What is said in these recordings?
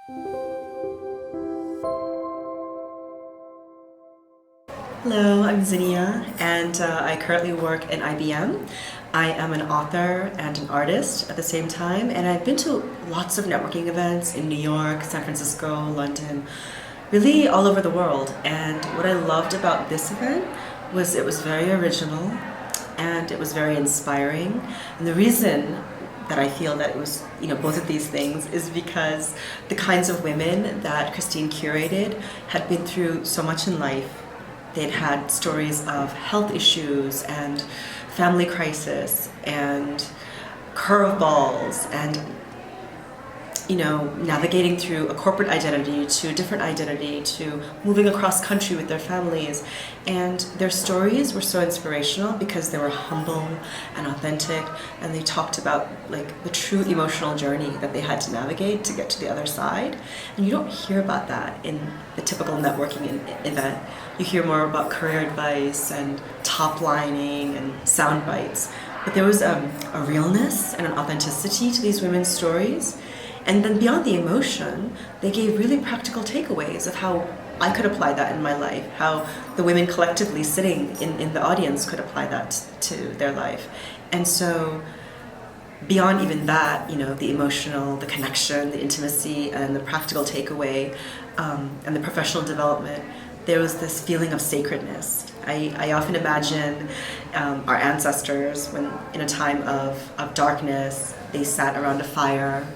Hello, I'm Zinnia, and I currently work in IBM. I am an author and an artist at the same time, and I've been to lots of networking events in New York, San Francisco, London, really all over the world. And what I loved about this event was it was very original and it was very inspiring. And the reason that I feel that it was, both of these things is because the kinds of women that Christine curated had been through so much in life. They'd had stories of health issues and family crisis and curveballs and navigating through a corporate identity to a different identity to moving across country with their families. And their stories were so inspirational because they were humble and authentic, and they talked about the true emotional journey that they had to navigate to get to the other side. And you don't hear about that in the typical networking event. You hear more about career advice and top lining and sound bites. But there was a realness and an authenticity to these women's stories. And then beyond the emotion, they gave really practical takeaways of how I could apply that in my life, how the women collectively sitting in the audience could apply that to their life. And so beyond even that, the emotional, the connection, the intimacy, and the practical takeaway, and the professional development, there was this feeling of sacredness. I often imagine our ancestors when in a time of darkness, they sat around a fire,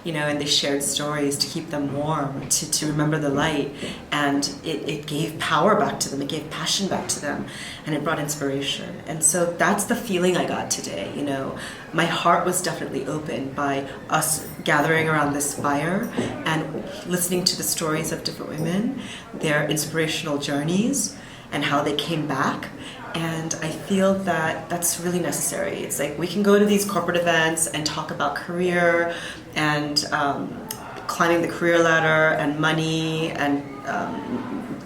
and they shared stories to keep them warm, to remember the light. And it gave power back to them, it gave passion back to them, and it brought inspiration. And so that's the feeling I got today, My heart was definitely opened by us gathering around this fire and listening to the stories of different women, their inspirational journeys, and how they came back. And I feel that that's really necessary. It's like we can go to these corporate events and talk about career and climbing the career ladder and money and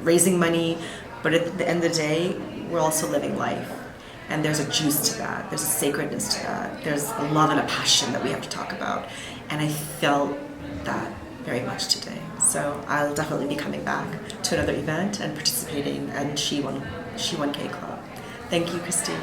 raising money, but at the end of the day, we're also living life. And there's a juice to that, there's a sacredness to that, there's a love and a passion that we have to talk about. And I felt that very much today. So I'll definitely be coming back to another event and participating in She 1K Club. Thank you, Christine.